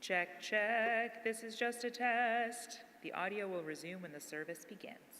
Check, check. This is just a test. The audio will resume when the service begins.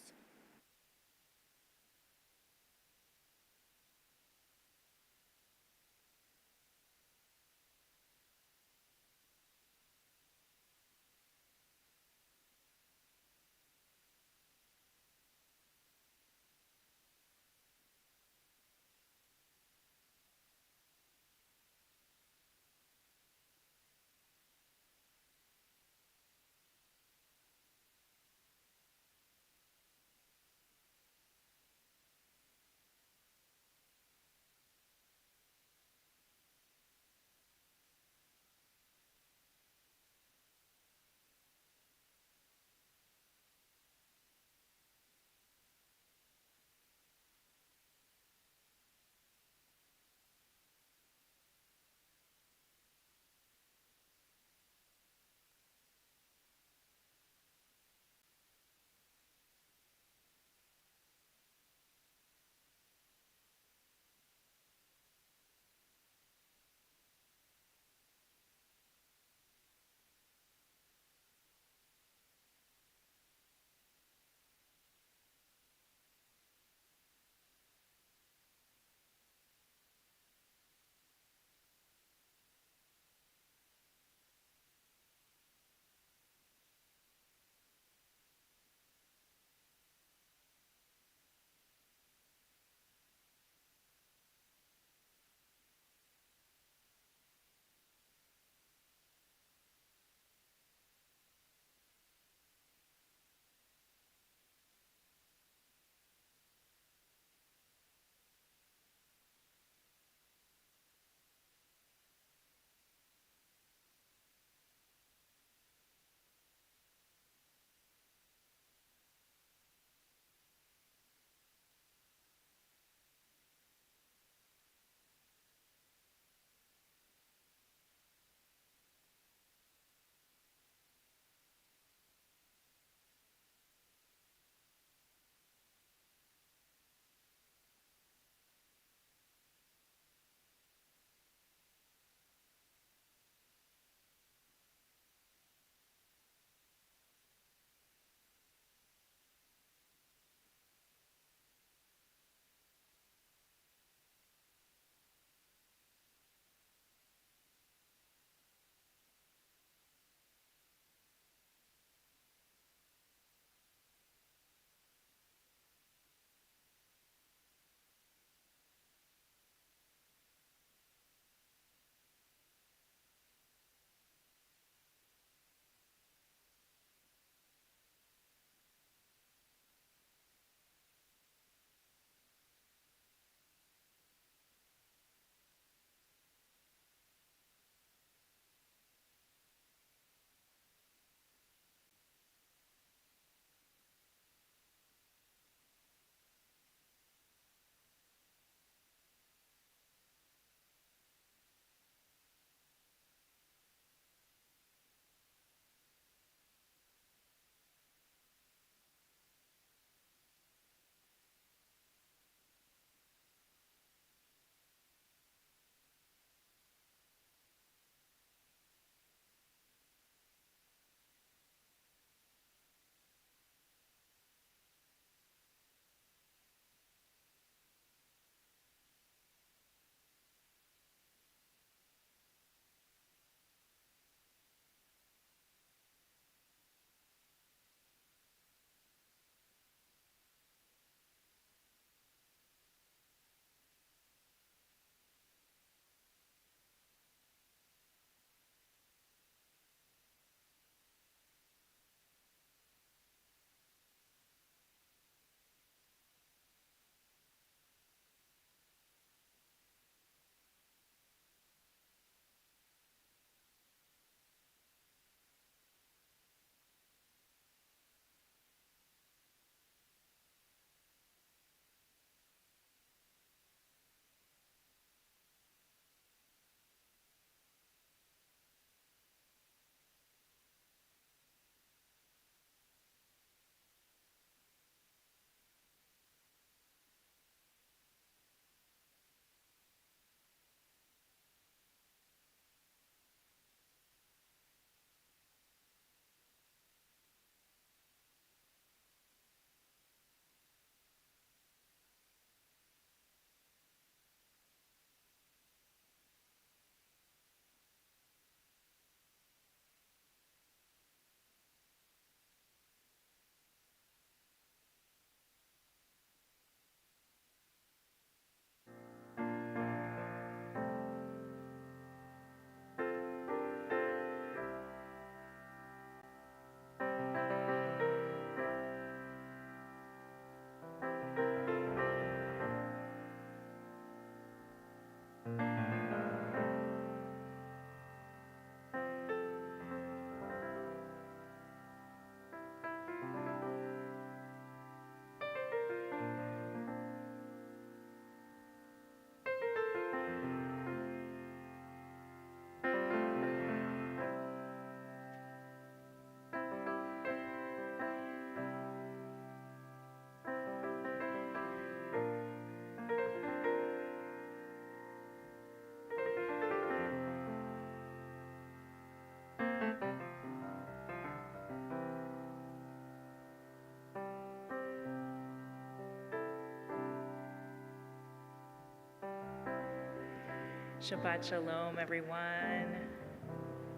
Shabbat Shalom, everyone.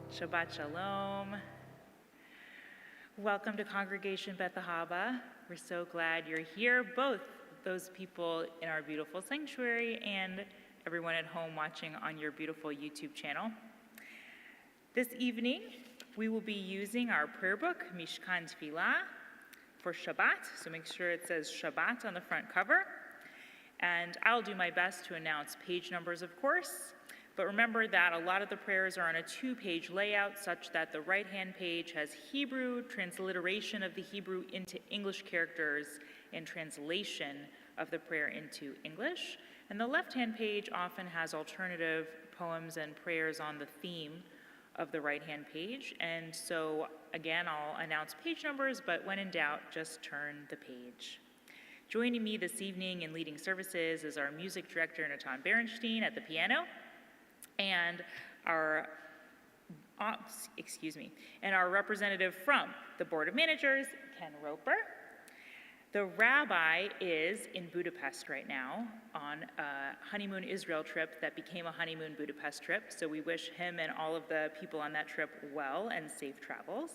Shabbat Shalom. Welcome to Congregation Beth Ahabah. We're so glad you're here, both those people in our beautiful sanctuary and everyone at home watching on your beautiful YouTube channel. This evening, we will be using our prayer book, Mishkan Tefillah, for Shabbat. So make sure it says Shabbat on the front cover. And I'll do my best to announce page numbers, of course. But remember that a lot of the prayers are on a two-page layout such that the right-hand page has Hebrew, transliteration of the Hebrew into English characters, and translation of the prayer into English. And the left-hand page often has alternative poems and prayers on the theme of the right-hand page. And so, again, I'll announce page numbers, but when in doubt, just turn the page. Joining me this evening in leading services is our music director, Natan Berenstein, at the piano, and our representative from the Board of Managers, Ken Roper. The rabbi is in Budapest right now on a honeymoon Israel trip that became a honeymoon Budapest trip, so we wish him and all of the people on that trip well and safe travels.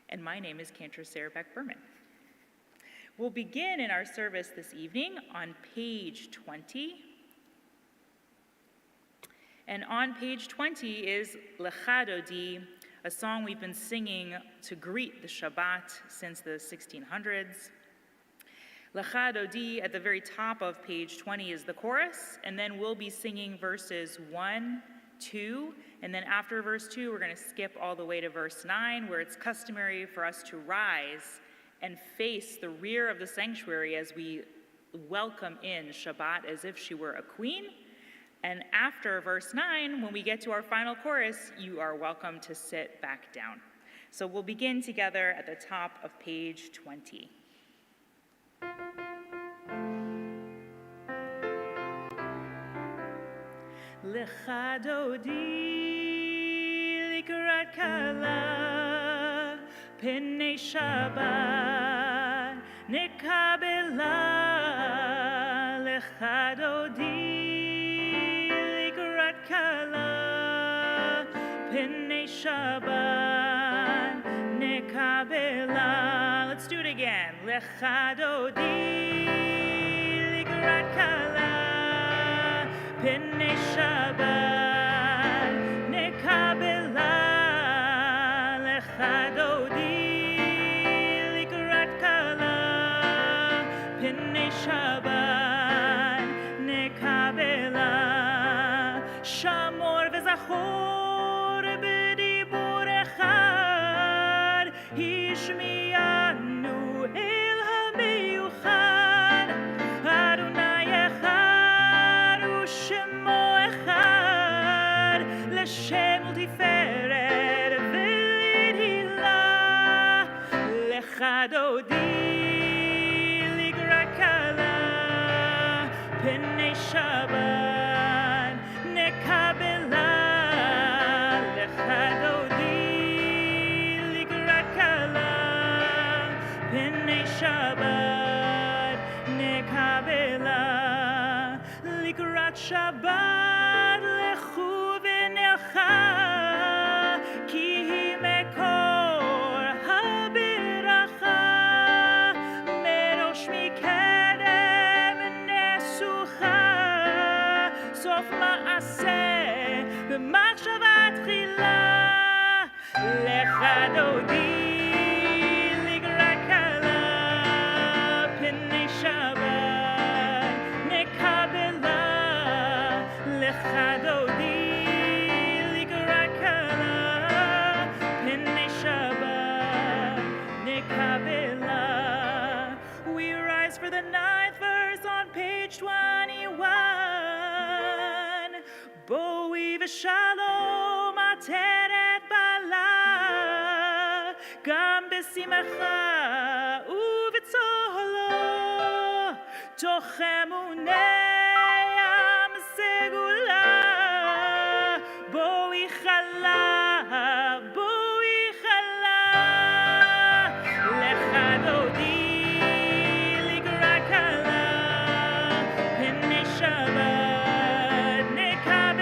And my name is Cantor Sarah Beck-Berman. We'll begin in our service this evening on page 20. And on page 20 is Lecha Dodi, a song we've been singing to greet the Shabbat since the 1600s. Lecha Dodi at the very top of page 20 is the chorus, and then we'll be singing verses 1, 2, and then after verse 2, we're going to skip all the way to verse 9, where it's customary for us to rise and face the rear of the sanctuary as we welcome in Shabbat as if she were a queen. And after verse 9, when we get to our final chorus, you are welcome to sit back down. So we'll begin together at the top of page 20. Lecha Dodi likrat kala Pnei Shabbat nekabela Lecha Dodi likrat kala Pnei Shabbat nekabela. Let's do it again. Lecha Dodi likrat kala Pnei Shabbat nekabela Lecha Dodi likrat kala Pnei Shabbat nekabela Shamor v'zachor b'dibur echad Hishmi'anu el hamiyuchad Adonai echad u'shemo echad L'shem u'tiferet v'l'hilah Lecha Dodi likrat kala Pnei Shabbat nekabela Lecha Dodi likrat kala Pnei Shabbat nekabela Likrat Shabbat lechu v'nelcha Ki hi mekor habiracha Merosh mikedem nesucha Sof ma'aseh b'machshava tchila Lecha Dodi likrat kala Pnei Shabbat nekabela Lecha Dodi likrat kala Pnei Shabbat nekabela. We rise for the 9th verse on page 21. Boi v'shalom ateret bala Gam b'simcha u'v'tzohlo Toch emunei am segula Boi chala Lecha Dodi likrat kala Pnei Shabbat nekabela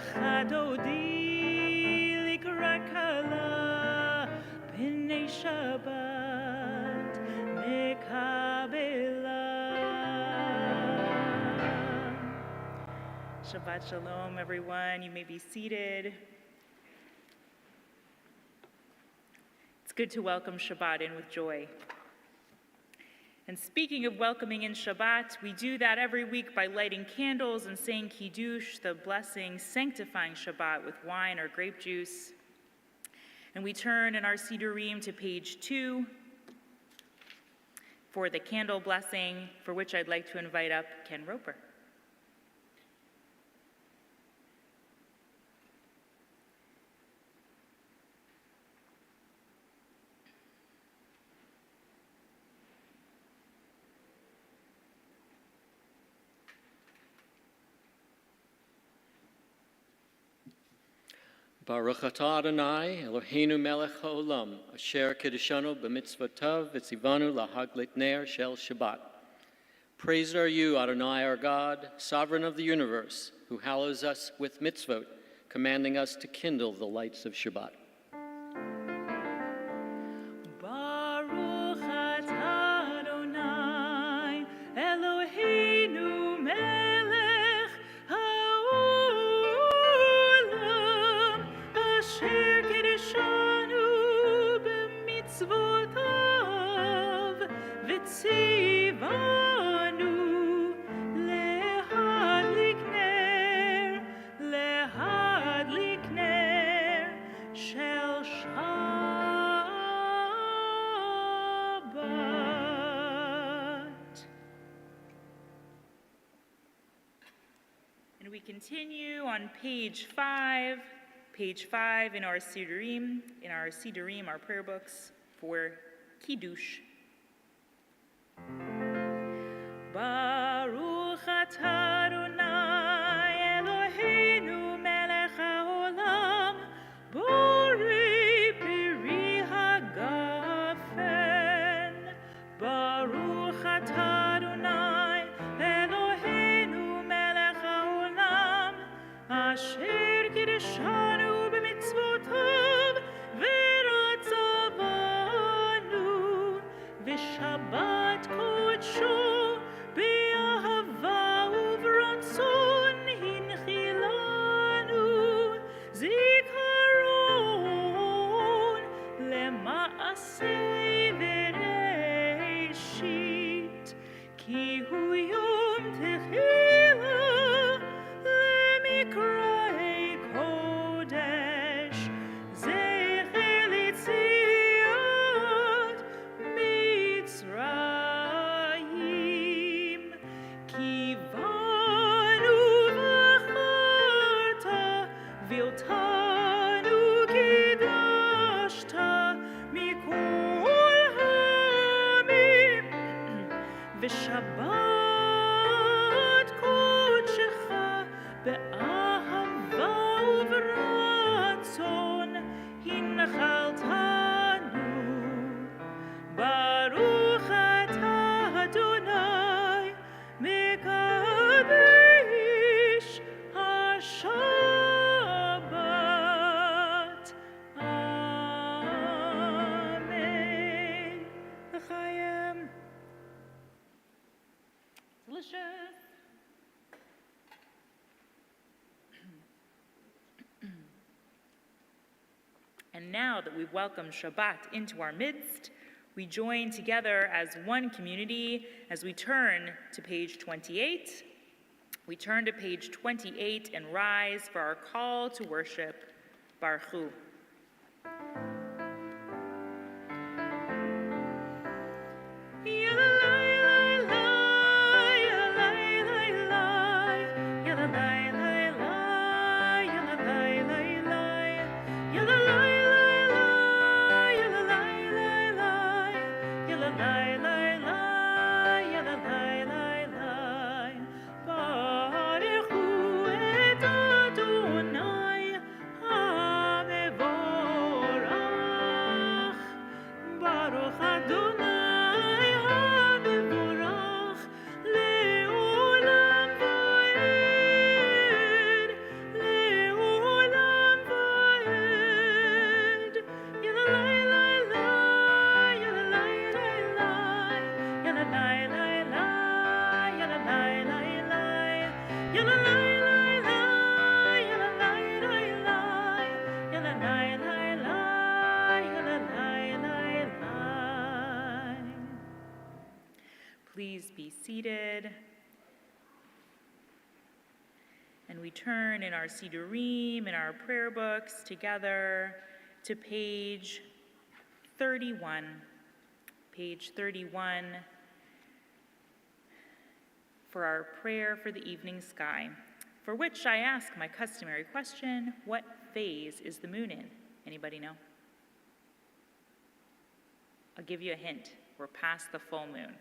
lecha dodi likra kala b'nei Shabbat mekabela. Shabbat shalom, everyone. You may be seated. It's good to welcome Shabbat in with joy. And speaking of welcoming in Shabbat, we do that every week by lighting candles and saying Kiddush, the blessing, sanctifying Shabbat with wine or grape juice. And we turn in our Sidurim to page 2 for the candle blessing, for which I'd like to invite up Ken Roper. Baruch atah Adonai, Eloheinu melech haolam, asher kiddushanu b'mitzvotav v'tzivanu lahaglit ner shel Shabbat. Praised are you, Adonai, our God, sovereign of the universe, who hallows us with mitzvot, commanding us to kindle the lights of Shabbat. Baruch atah Adonai, Eloheinu melech haolam, asher kiddushanu b'mitzvotav v'tzivanu lehadlik ner shel Shabbat. And we continue on page 5 in our Sidurim, our prayer books for Kiddush. Baruch atah Adonai Eloheinu melech haolam borei peri hagafen. Baruch atah Adonai Eloheinu melech haolam asher kiddushanu b'mitzvotav v'ratzavanu v'shabbat kodsho be'ahava uv'ratzon hinchilanu zikaron lema'aseh v'reshit ki hu yom techila lemikra'ei kodesh zecher litziat Mitzrayim kivanu v'acharta v'iltanu kidashta mikol hamim v'shabbat kodshecha be'ahava uv'ratzon hinchaltanu. Baruch atah Adonai mekadesh haShabbat. Amen. L'chaim. Delicious. And now that we've welcomed Shabbat into our midst, we join together as one community as we turn to page 28. We turn to page 28 and rise for our call to worship. Baruch Hu. Adonai, Amevor seated. And we turn in our Sidurim, in our prayer books together to page 31. Page 31 for our prayer for the evening sky, for which I ask my customary question, what phase is the moon in? Anybody know? I'll give you a hint. We're past the full moon.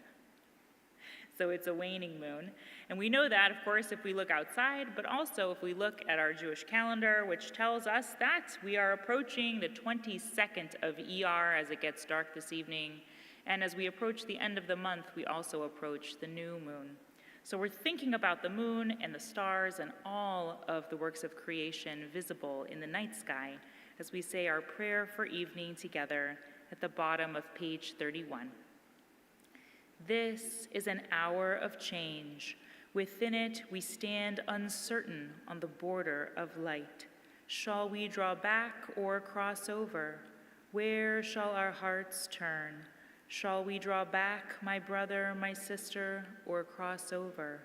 So it's a waning moon. And we know that, of course, if we look outside, but also if we look at our Jewish calendar, which tells us that we are approaching the 22nd of ER as it gets dark this evening. And as we approach the end of the month, we also approach the new moon. So we're thinking about the moon and the stars and all of the works of creation visible in the night sky as we say our prayer for evening together at the bottom of page 31. This is an hour of change. Within it, we stand uncertain on the border of light. Shall we draw back or cross over? Where shall our hearts turn? Shall we draw back, my brother, my sister, or cross over?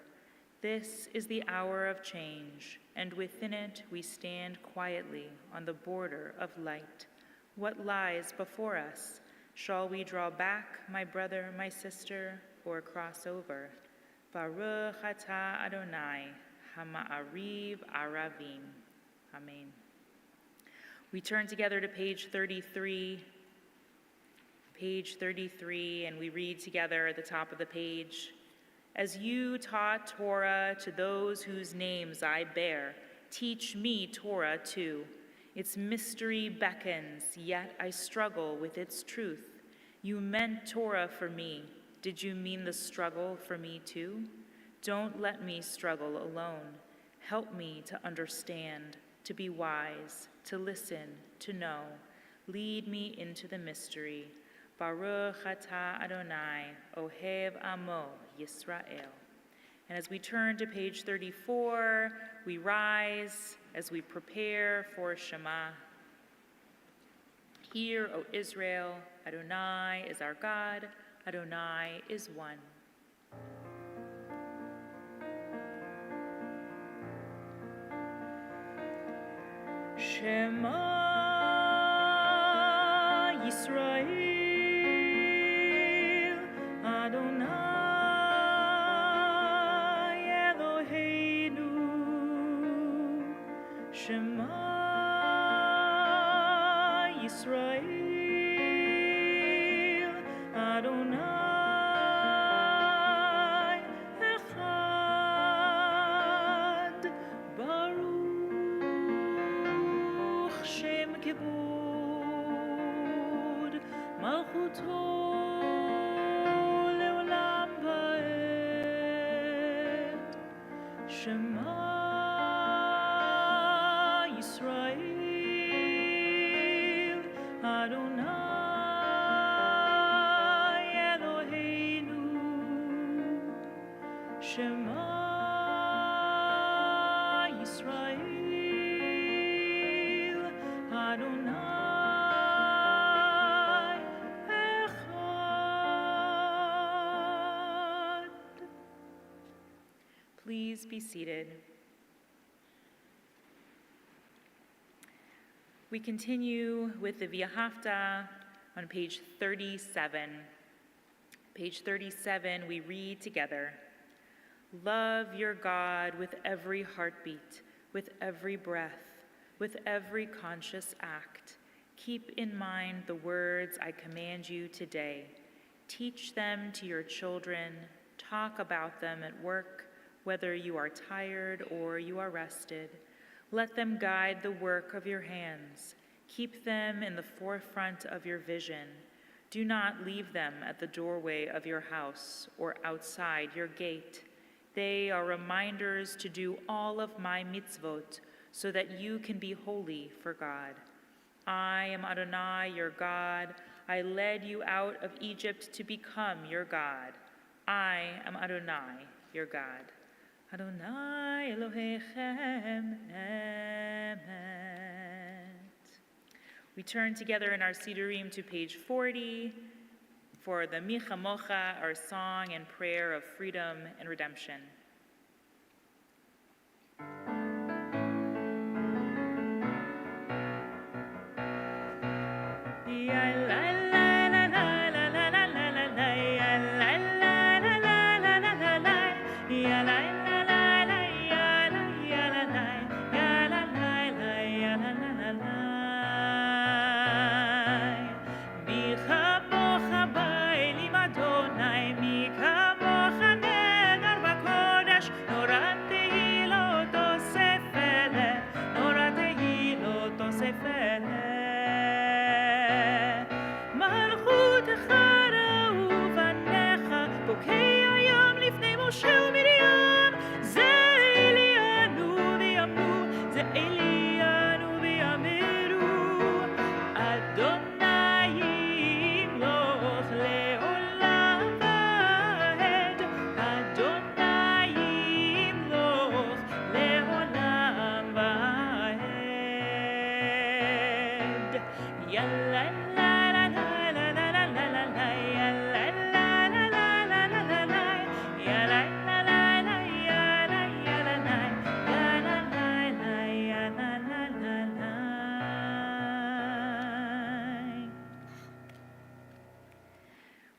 This is the hour of change, and within it we stand quietly on the border of light. What lies before us? Shall we draw back, my brother, my sister, or cross over? Baruch atah Adonai, hama'ariv aravim. Amen. We turn together to page 33. Page 33, and we read together at the top of the page. As you taught Torah to those whose names I bear, teach me Torah too. Its mystery beckons, yet I struggle with its truth. You meant Torah for me. Did you mean the struggle for me too? Don't let me struggle alone. Help me to understand, to be wise, to listen, to know. Lead me into the mystery. Baruch atah Adonai, Ohev Amo Yisrael. And as we turn to page 34, we rise as we prepare for Shema. Hear, O Israel, Adonai is our God, Adonai is one. Shema Yisrael, Adonai Eloheinu. Shema Yisrael, Adonai Echad. Baruch Shem Kibud Malchuto Leolam Vaed. Shema Yisrael, Adonai Eloheinu. Shema Yisrael, Adonai Echad. Please be seated. We continue with the V'ahavta on page 37. Page 37, we read together, love your God with every heartbeat, with every breath, with every conscious act. Keep in mind the words I command you today. Teach them to your children. Talk about them at work, whether you are tired or you are rested. Let them guide the work of your hands. Keep them in the forefront of your vision. Do not leave them at the doorway of your house or outside your gate. They are reminders to do all of my mitzvot so that you can be holy for God. I am Adonai, your God. I led you out of Egypt to become your God. I am Adonai, your God. Adonai Elohechem Emet. We turn together in our Sidurim to page 40 for the Micha Mocha, our song and prayer of freedom and redemption.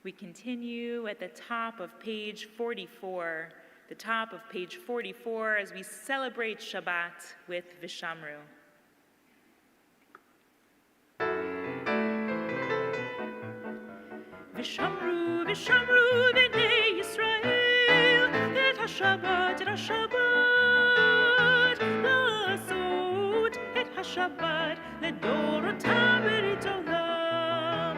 We continue at the top of page 44, as we celebrate Shabbat with Vishamru. Vishamru, Vishamru, b'nei Yisrael, et HaShabbat, la'asot, et HaShabbat, לדורותם ברית עולם.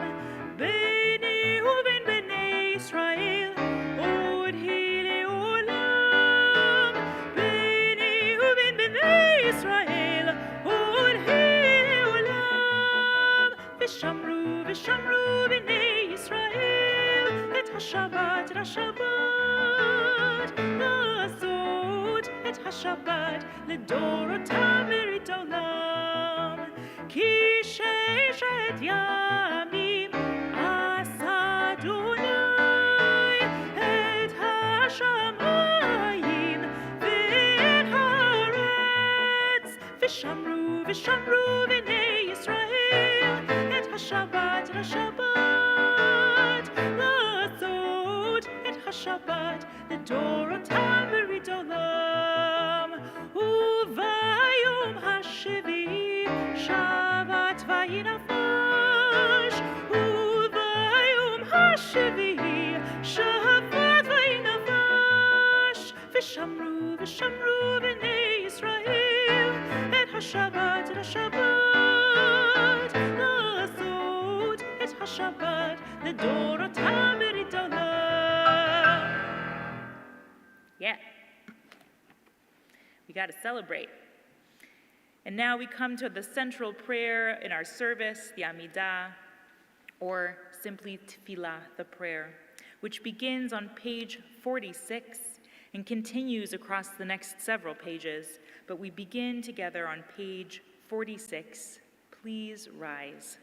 ביני ובין בני ישראל, עוד היא לעולם. ביני ובין בני ישראל, עוד היא לעולם. ושמרו, ושמרו בני ישראל, את השבת, לעשות את השבת, לדורותם ברית עולם. כי ששת ימים עשה אדוני את השמיים ואת הארץ, ושמרו ושמרו בני ישראל את השבת, לעשות את השבת, לדורותם ברית עולם. וביום השביעי שבת וינפש, וביום השביעי שבת וינפש, ושמרו ושמרו בני ישראל את השבת, לעשות את השבת, לדורותם ברית עולם. Yeah. We got to celebrate. And now we come to the central prayer in our service, the Amidah, or simply Tefillah, the prayer, which begins on page 46 and continues across the next several pages, but we begin together on page 46. Please rise.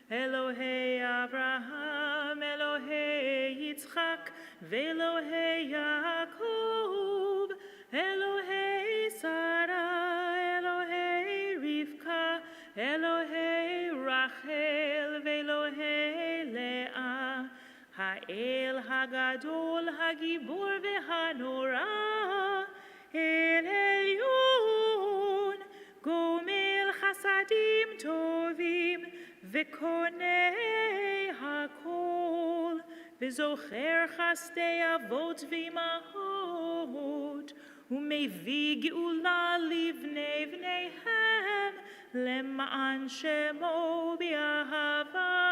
Elohei Abraham, Elohei Yitzchak, Ve'Elohei Yaakov. האל הגדול, הגיבור והנורא, אל עליון, גומל חסדים טובים, וקונה הכל, וזוכר חסדי אבות ואימהות, ומביא גאולה לבני בניהם, למען שמו באהבה.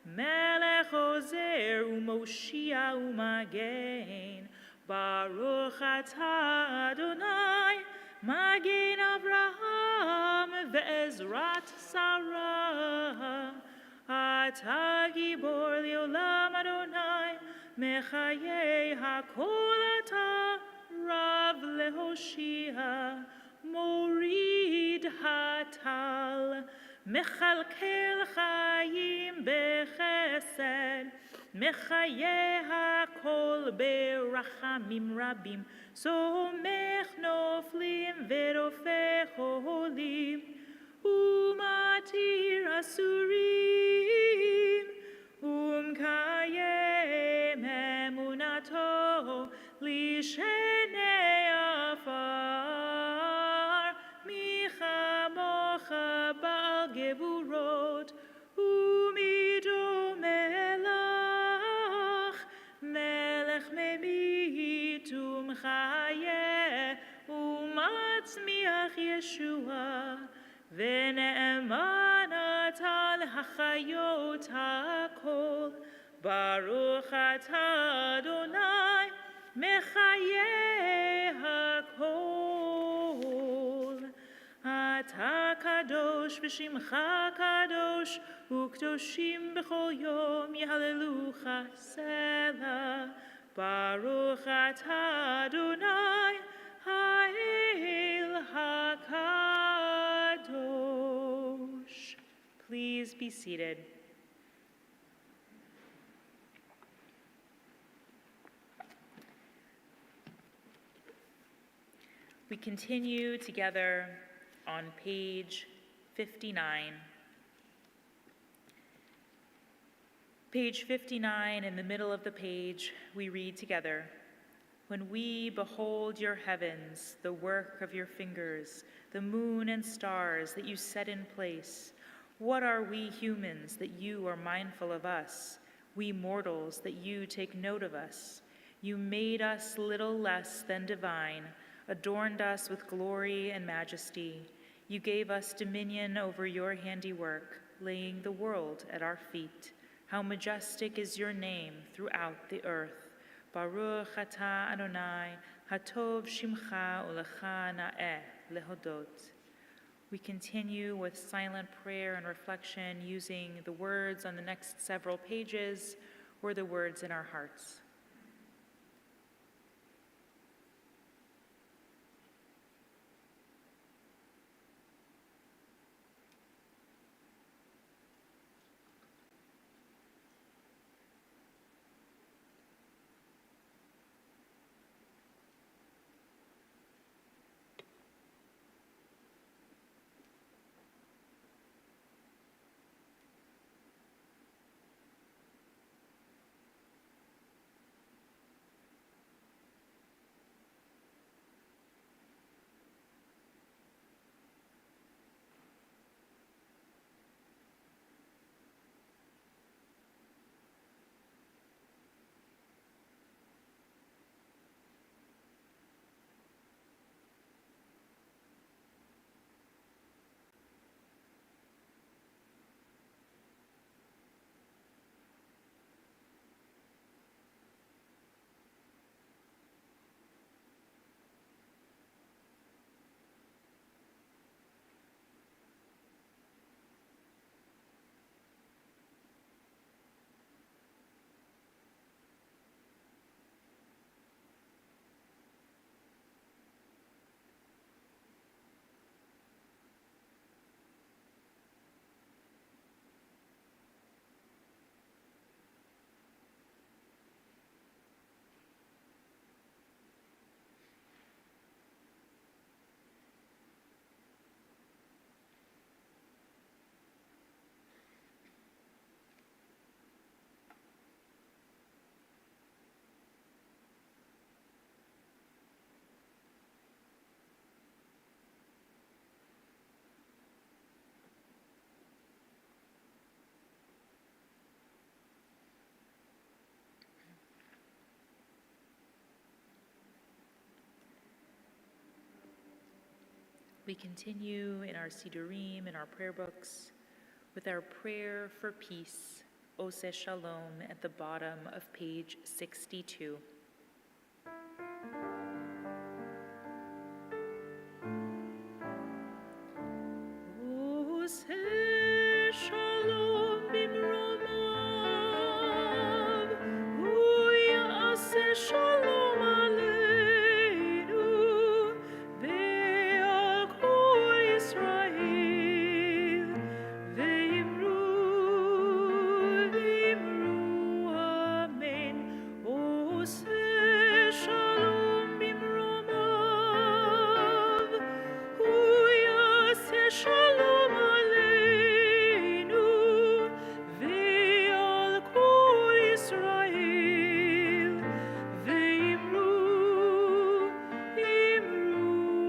מלך עוזר ומושיע ומגן, ברוך אתה אדוני, מגן אברהם ועזרת שרה. אתה גיבור לעולם אדוני, מחיי הכל אתה, רב להושיע, מוריד הטל, מכלכל חיים בחסד, מחיי הכל ברחמים רבים, סומך נופלים ורופא חולים, ומתיר אסורים, ומקיים אמונתו לשני עפר. מי כמוך בעל גבורות, ומי דומה לך, מלך ממית ומחיה, ומצמיח ישועה, ונאמן אתה להחיות הכל. ברוך אתה אדוני, מחיי הכל. אתה קדוש ושמך קדוש, וקדושים בכל יום יהללוך סלע. ברוך אתה אדוני, האל הקדוש. Please be seated. We continue together on page 59. Page 59, in the middle of the page, we read together, "When we behold your heavens, the work of your fingers, the moon and stars that you set in place, what are we humans that you are mindful of us, we mortals that you take note of us? You made us little less than divine, adorned us with glory and majesty. You gave us dominion over your handiwork, laying the world at our feet. How majestic is your name throughout the earth. Baruch atah Adonai, hatov shimcha ulecha na'eh lehodot." We continue with silent prayer and reflection using the words on the next several pages or the words in our hearts. We continue in our Sidurim, in our prayer books, with our prayer for peace, Ose Shalom, at the bottom of page 62. Ose Shalom bimromav, Uyase Shalom aleinu, ve'al kol Yisrael, ve'imru amen. Ose Shalom bimromav, Uyase Shalom aleinu, ve'al kol Yisrael, ve'imru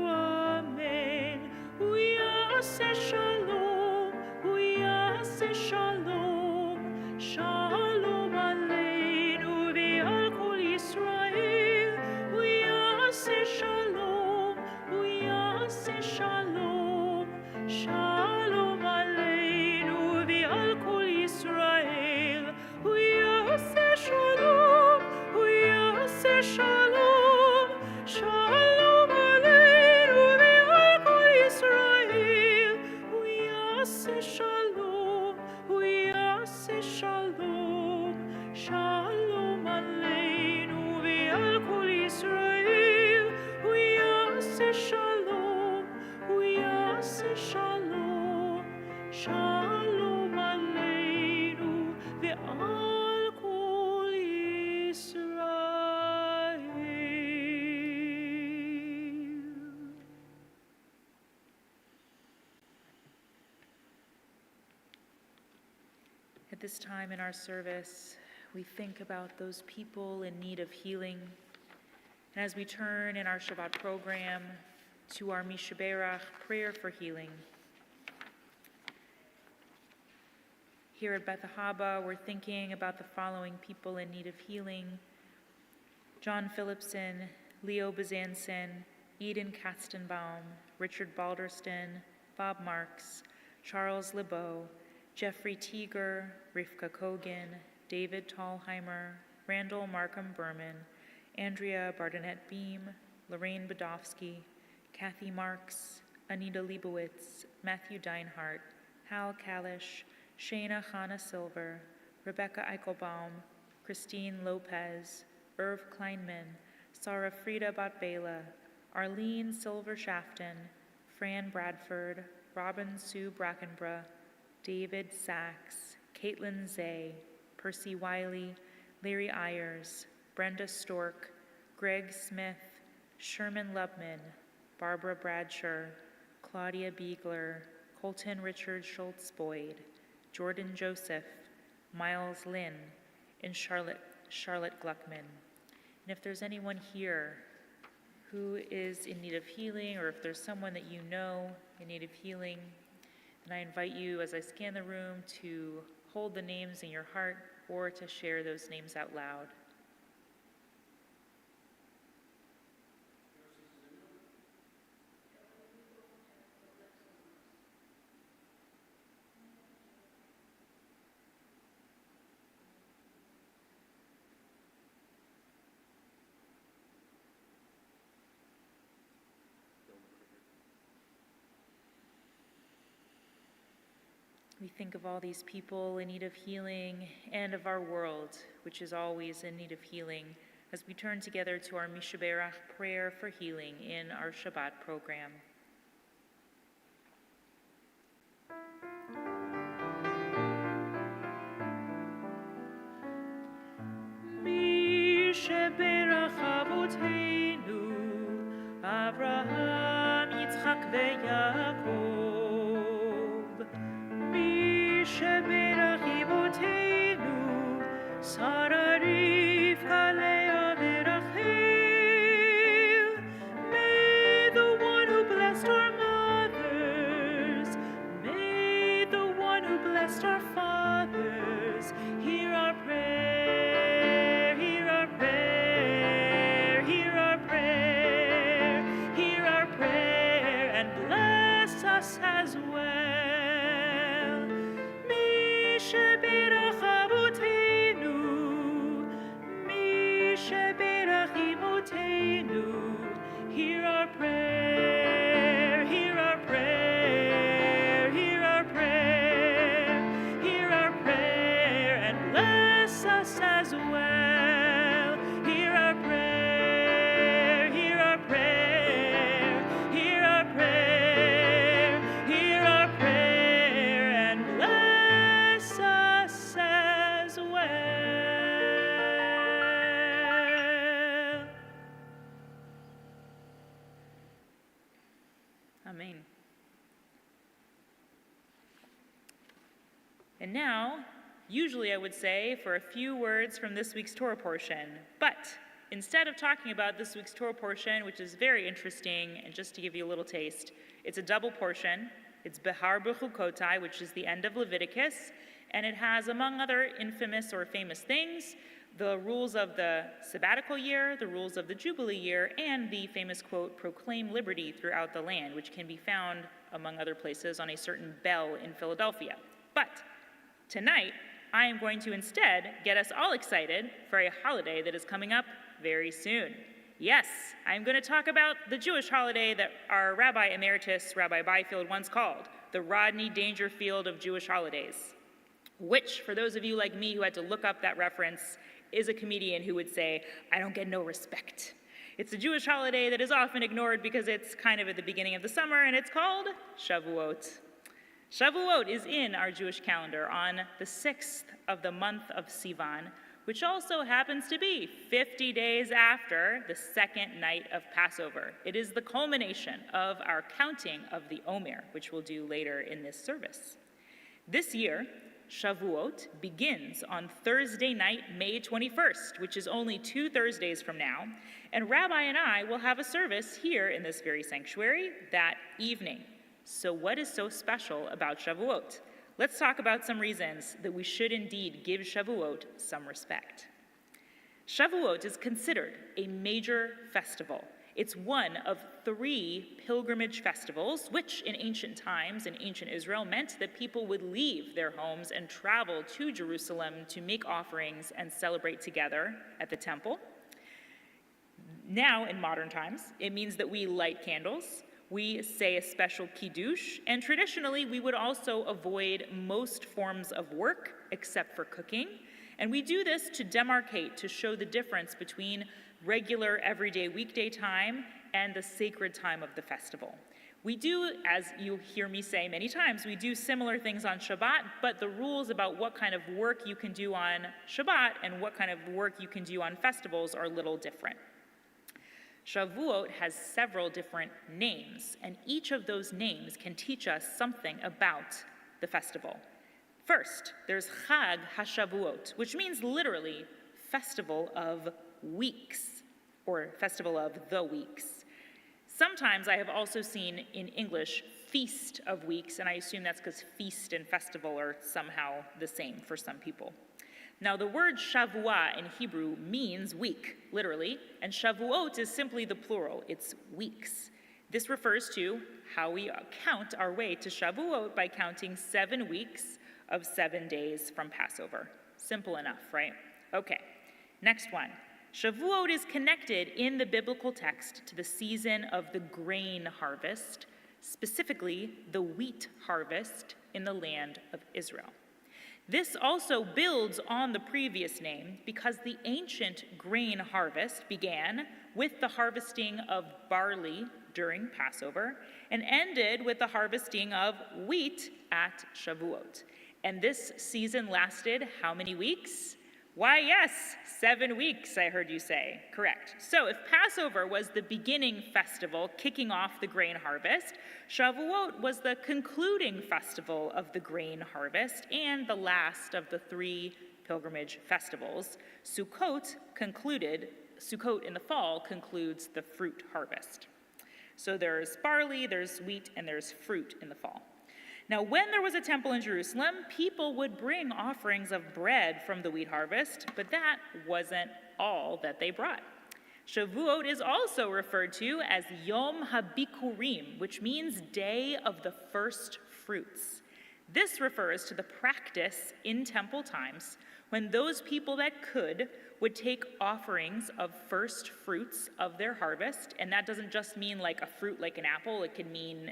amen. Uyase Shalom, Uyase Shalom, Shalom aleinu, ve'al kol Yisrael, Uyase Shalom, Uyase Shalom, Shalom aleinu, ve'al kol Yisrael, Uyase Shalom, Uyase Shalom, Shalom aleinu, ve'al kol Yisrael, Uyase Shalom, Uyase Shalom, Shalom aleinu, ve'al kol Yisrael, Uyase Shalom, Uyase Shalom, Shalom aleinu, ve'al kol Yisrael. At this time in our service, we think about those people in need of healing. And as we turn in our Shabbat program to our Mishaberach prayer for healing, here at Beth Ahabah, we're thinking about the following people in need of healing: John Phillipson, Leo Bezanson, Eden Katzenbaum, Richard Balderston, Bob Marks, Charles LeBeau, Jeffrey Teeger, Rivka Kogan, David Tallheimer, Randall Markham Berman, Andrea Bardenett Beam, Lorraine Badofsky, Kathy Marks, Anita Leibowitz, Matthew Deinhardt, Hal Kalish, Shayna Hannah Silver, Rebecca Eichelbaum, Christine Lopez, Irv Kleinman, Sarah Frida Botbela, Arlene Silver Shafton, Fran Bradford, Robin Sue Brackenborough, David Sachs, Caitlin Zay, Percy Wiley, Larry Ayers, Brenda Stork, Greg Smith, Sherman Lubman, Barbara Bradshaw, Claudia Biegler, Colton Richard Schultz Boyd, Jordan Joseph, Miles Lynn, and Charlotte Gluckman. And if there's anyone here who is in need of healing, or if there's someone that you know in need of healing, then I invite you, as I scan the room, to hold the names in your heart or to share those names out loud. We think of all these people in need of healing and of our world, which is always in need of healing, as we turn together to our Mishaberach prayer for healing in our Shabbat program. Mishaberach Avotenu, Avraham, Yitzchak veYaakov. Mishaberach Ibotenu, Sarah, Rivka, Leah, v'Rachel. May the one who blessed our mothers, may the one who blessed our fathers, hear our prayer, hear our prayer, hear our prayer, hear our prayer, and bless us as well. Hear our prayer, hear our prayer, hear our prayer, hear our prayer, and bless us as well. Amen. And now, usually I would say for a few words from this week's Torah portion, but instead of talking about this week's Torah portion, which is very interesting, and just to give you a little taste, it's a double portion. It's Behar B'chukotai, which is the end of Leviticus, and it has, among other infamous or famous things, the rules of the sabbatical year, the rules of the Jubilee year, and the famous quote, "Proclaim liberty throughout the land," which can be found, among other places, on a certain bell in Philadelphia. But tonight, I am going to instead get us all excited for a holiday that is coming up very soon. Yes, I'm going to talk about the Jewish holiday that our Rabbi Emeritus, Rabbi Byfield, once called the Rodney Dangerfield of Jewish holidays, which, for those of you like me who had to look up that reference, is a comedian who would say, "I don't get no respect." It's a Jewish holiday that is often ignored because it's kind of at the beginning of the summer, and it's called Shavuot. Shavuot is in our Jewish calendar on the 6th of the month of Sivan, which also happens to be 50 days after the second night of Passover. It is the culmination of our counting of the Omer, which we'll do later in this service. This year, Shavuot begins on Thursday night, May 21st, which is only 2 Thursdays from now, and Rabbi and I will have a service here in this very sanctuary that evening. So what is so special about Shavuot? Let's talk about some reasons that we should indeed give Shavuot some respect. Shavuot is considered a major festival. It's one of 3 pilgrimage festivals, which in ancient times in ancient Israel meant that people would leave their homes and travel to Jerusalem to make offerings and celebrate together at the temple. Now, in modern times, it means that we light candles, we say a special kiddush, and traditionally we would also avoid most forms of work except for cooking. And we do this to demarcate, to show the difference between regular everyday weekday time and the sacred time of the festival. We do, as you hear me say many times, we do similar things on Shabbat, but the rules about what kind of work you can do on Shabbat and what kind of work you can do on festivals are a little different. Shavuot has several different names, and each of those names can teach us something about the festival. First, there's Chag HaShavuot, which means literally festival of weeks, or festival of the weeks. Sometimes I have also seen in English Feast of Weeks, and I assume that's because feast and festival are somehow the same for some people. Now, the word Shavuah in Hebrew means week, literally, and Shavuot is simply the plural. It's weeks. This refers to how we count our way to Shavuot by counting 7 weeks of 7 days from Passover. Simple enough, right? Okay, next one. Shavuot is connected in the biblical text to the season of the grain harvest, specifically the wheat harvest in the land of Israel. This also builds on the previous name because the ancient grain harvest began with the harvesting of barley during Passover and ended with the harvesting of wheat at Shavuot. And this season lasted how many weeks? Why, yes, 7 weeks, I heard you say. Correct. So if Passover was the beginning festival kicking off the grain harvest, Shavuot was the concluding festival of the grain harvest and the last of the 3 pilgrimage festivals. Sukkot in the fall concludes the fruit harvest. So there's barley, there's wheat, and there's fruit in the fall. Now, when there was a temple in Jerusalem, people would bring offerings of bread from the wheat harvest, but that wasn't all that they brought. Shavuot is also referred to as Yom HaBikurim, which means Day of the First Fruits. This refers to the practice in temple times when those people that could would take offerings of first fruits of their harvest, and that doesn't just mean like a fruit like an apple, it can mean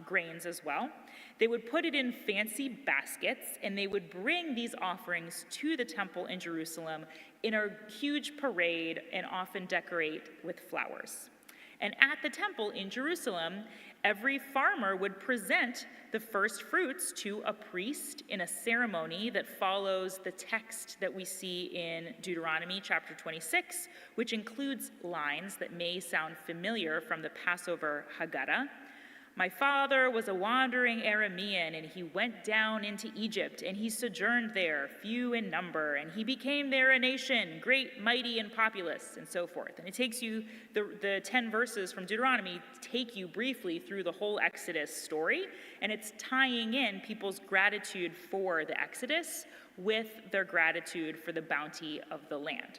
grains as well. They would put it in fancy baskets, and they would bring these offerings to the temple in Jerusalem in a huge parade and often decorate with flowers. And at the temple in Jerusalem, every farmer would present the first fruits to a priest in a ceremony that follows the text that we see in Deuteronomy chapter 26, which includes lines that may sound familiar from the Passover Haggadah. My father was a wandering Aramean, and he went down into Egypt, and he sojourned there, few in number, and he became there a nation, great, mighty, and populous, and so forth. And it takes you, the 10 verses from Deuteronomy take you briefly through the whole Exodus story, and it's tying in people's gratitude for the Exodus with their gratitude for the bounty of the land.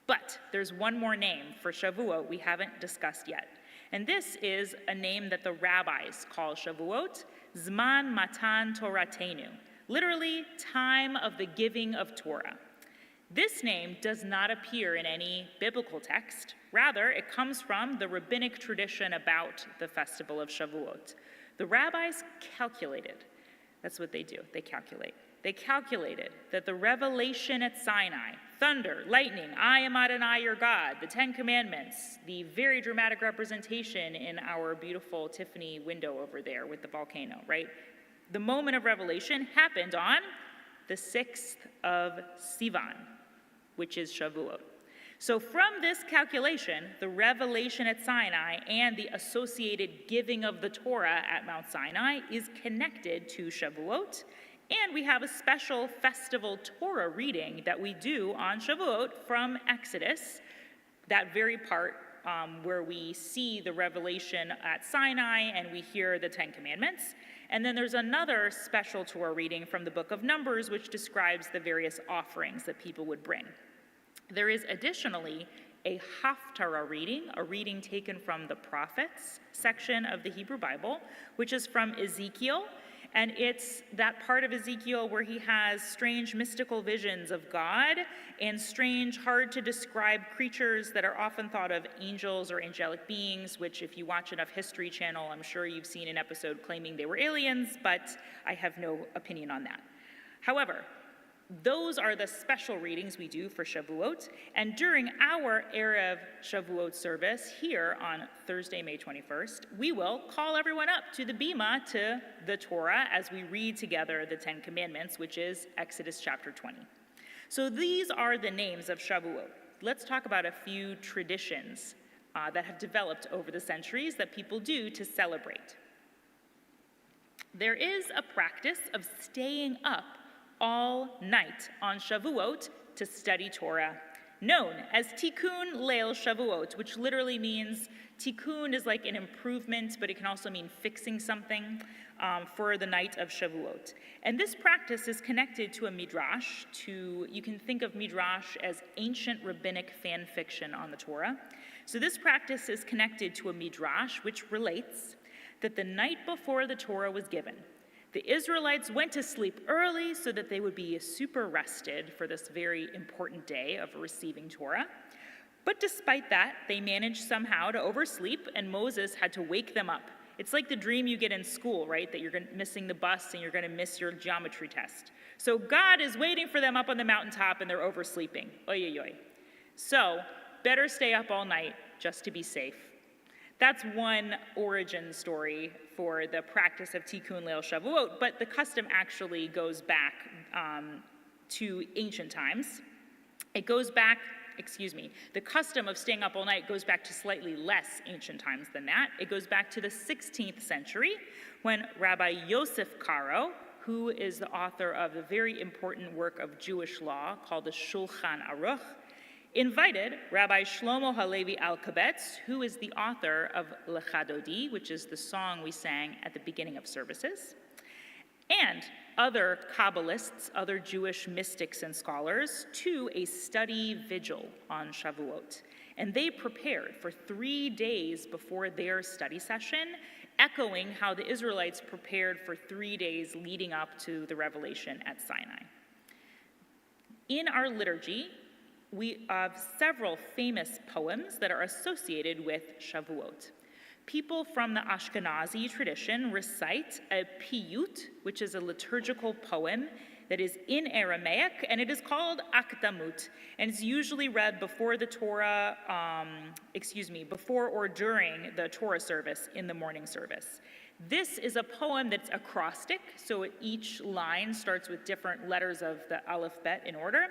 But there's one more name for Shavuot we haven't discussed yet. And this is a name that the rabbis call Shavuot, Zman Matan Toratenu, literally, time of the giving of Torah. This name does not appear in any biblical text. Rather, it comes from the rabbinic tradition about the festival of Shavuot. The rabbis calculated, that's what they do, they calculate. They calculated that the revelation at Sinai, thunder, lightning, I am Adonai your God, the 10 Commandments, the very dramatic representation in our beautiful Tiffany window over there with the volcano, right? The moment of revelation happened on the 6th of Sivan, which is Shavuot. So from this calculation, the revelation at Sinai and the associated giving of the Torah at Mount Sinai is connected to Shavuot. And we have a special festival Torah reading that we do on Shavuot from Exodus, that very part where we see the revelation at Sinai and we hear the 10 Commandments. And then there's another special Torah reading from the book of Numbers, which describes the various offerings that people would bring. There is additionally a Haftarah reading, a reading taken from the prophets section of the Hebrew Bible, which is from Ezekiel. And it's that part of Ezekiel where he has strange mystical visions of God and strange, hard to describe creatures that are often thought of angels or angelic beings, which if you watch enough History Channel, I'm sure you've seen an episode claiming they were aliens, but I have no opinion on that. However, those are the special readings we do for Shavuot, and during our Erev Shavuot service here on Thursday, May 21st, we will call everyone up to the Bima to the Torah as we read together the 10 Commandments, which is Exodus chapter 20. So these are the names of Shavuot. Let's talk about a few traditions that have developed over the centuries that people do to celebrate. There is a practice of staying up all night on Shavuot to study Torah, known as Tikkun Leil Shavuot, which literally means tikkun is like an improvement, but it can also mean fixing something for the night of Shavuot. And this practice is connected to a midrash. You can think of midrash as ancient rabbinic fan fiction on the Torah. So this practice is connected to a midrash, which relates that the night before the Torah was given, the Israelites went to sleep early so that they would be super rested for this very important day of receiving Torah. But despite that, they managed somehow to oversleep, and Moses had to wake them up. It's like the dream you get in school, right? That you're missing the bus and you're going to miss your geometry test. So God is waiting for them up on the mountaintop and they're oversleeping. Oy, oy, oy. So better stay up all night just to be safe. That's one origin story for the practice of Tikkun Leil Shavuot, but the custom actually goes back to ancient times. The custom of staying up all night goes back to slightly less ancient times than that. It goes back to the 16th century when Rabbi Yosef Karo, who is the author of a very important work of Jewish law called the Shulchan Aruch, invited Rabbi Shlomo Halevi Alkabetz, who is the author of Lecha Dodi, which is the song we sang at the beginning of services, and other Kabbalists, other Jewish mystics and scholars, to a study vigil on Shavuot. And they prepared for 3 days before their study session, echoing how the Israelites prepared for 3 days leading up to the revelation at Sinai. In our liturgy, we have several famous poems that are associated with Shavuot. People from the Ashkenazi tradition recite a piyut, which is a liturgical poem that is in Aramaic, and it is called Akdamut, and it's usually read before the Torah, before or during the Torah service in the morning service. This is a poem that's acrostic, so each line starts with different letters of the Aleph-Bet in order,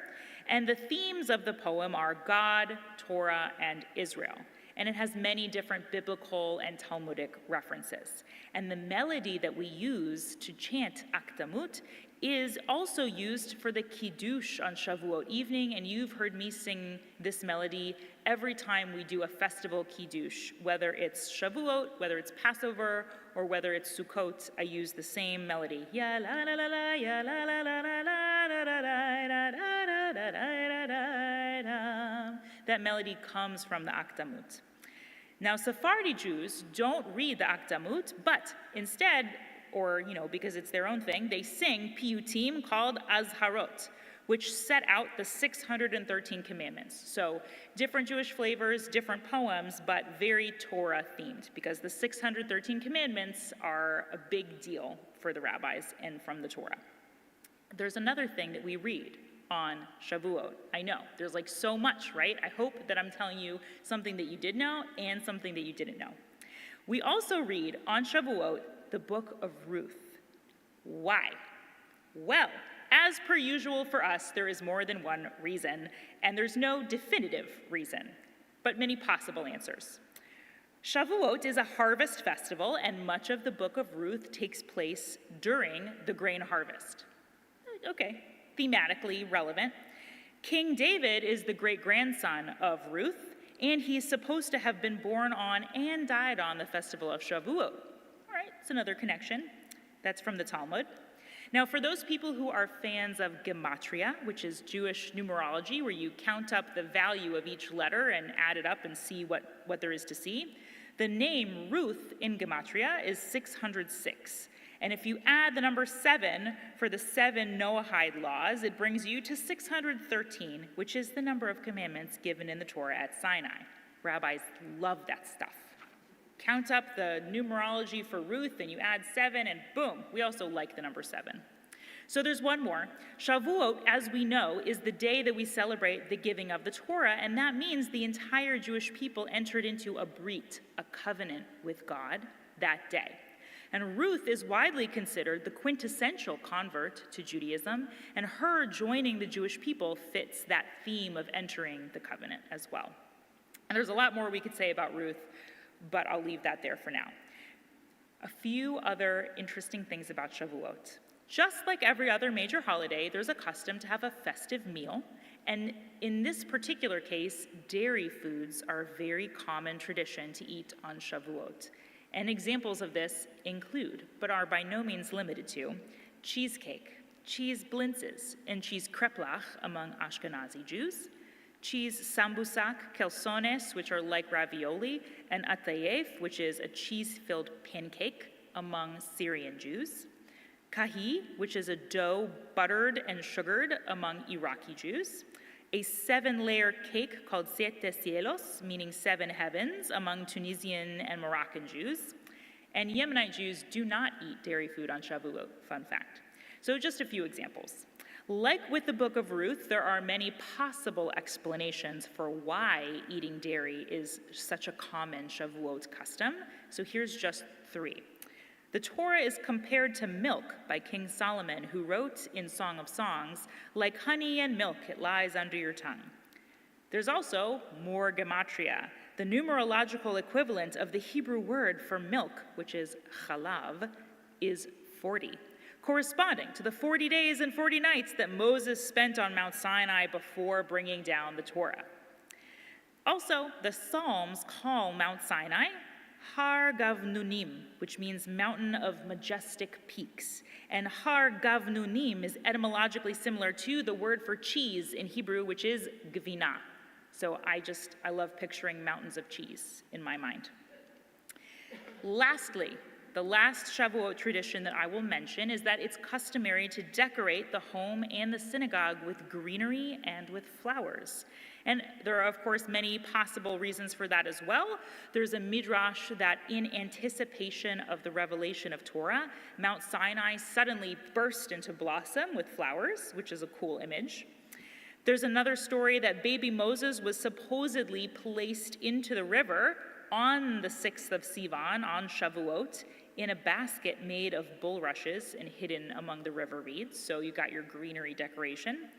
and the themes of the poem are God, Torah, and Israel. And it has many different biblical and Talmudic references. And the melody that we use to chant Akdamut is also used for the Kiddush on Shavuot evening, and you've heard me sing this melody every time we do a festival Kiddush, whether it's Shavuot, whether it's Passover, or whether it's Sukkot. I use the same melody. Ya la la la la, ya la la la la la la la la la la. That melody comes from the Akdamut. Now, Sephardi Jews don't read the Akdamut, but instead, because it's their own thing, they sing piyutim called azharot, which set out the 613 commandments. So different Jewish flavors, different poems, but very Torah themed, because the 613 commandments are a big deal for the rabbis and from the Torah. There's another thing that we read on Shavuot. I know, there's like so much, right? I hope that I'm telling you something that you did know and something that you didn't know. We also read on Shavuot the book of Ruth. Why? Well, as per usual for us, there is more than one reason, and there's no definitive reason, but many possible answers. Shavuot is a harvest festival, and much of the book of Ruth takes place during the grain harvest. Okay, thematically relevant. King David is the great-grandson of Ruth, and he's supposed to have been born on and died on the festival of Shavuot. All right, it's another connection. That's from the Talmud. Now, for those people who are fans of gematria, which is Jewish numerology, where you count up the value of each letter and add it up and see what there is to see, the name Ruth in gematria is 606. And if you add the number 7 for the 7 Noahide laws, it brings you to 613, which is the number of commandments given in the Torah at Sinai. Rabbis love that stuff. Count up the numerology for Ruth, and you add 7, and boom, we also like the number 7. So there's one more. Shavuot, as we know, is the day that we celebrate the giving of the Torah, and that means the entire Jewish people entered into a brit, a covenant with God, that day. And Ruth is widely considered the quintessential convert to Judaism, and her joining the Jewish people fits that theme of entering the covenant as well. And there's a lot more we could say about Ruth, but I'll leave that there for now. A few other interesting things about Shavuot. Just like every other major holiday, there's a custom to have a festive meal, and in this particular case, dairy foods are a very common tradition to eat on Shavuot. And examples of this include, but are by no means limited to, cheesecake, cheese blintzes, and cheese kreplach among Ashkenazi Jews, cheese sambusak, calzones, which are like ravioli, and atayef, which is a cheese-filled pancake among Syrian Jews, kahi, which is a dough buttered and sugared among Iraqi Jews, a 7-layer cake called siete cielos, meaning 7 heavens, among Tunisian and Moroccan Jews. And Yemenite Jews do not eat dairy food on Shavuot, fun fact. So just a few examples. Like with the book of Ruth, there are many possible explanations for why eating dairy is such a common Shavuot custom. So here's just 3. The Torah is compared to milk by King Solomon, who wrote in Song of Songs, "Like honey and milk, it lies under your tongue." There's also more gematria, the numerological equivalent of the Hebrew word for milk, which is chalav, is 40, corresponding to the 40 days and 40 nights that Moses spent on Mount Sinai before bringing down the Torah. Also, the Psalms call Mount Sinai Har Gavnunim, which means mountain of majestic peaks. And Har Gavnunim is etymologically similar to the word for cheese in Hebrew, which is gvina. So I love picturing mountains of cheese in my mind. Lastly, The last Shavuot tradition that I will mention is that it's customary to decorate the home and the synagogue with greenery and with flowers. And there are, of course, many possible reasons for that as well. There's a midrash that in anticipation of the revelation of Torah, Mount Sinai suddenly burst into blossom with flowers, which is a cool image. There's another story that baby Moses was supposedly placed into the river on the 6th of Sivan, on Shavuot, in a basket made of bulrushes and hidden among the river reeds. So you got your greenery decoration.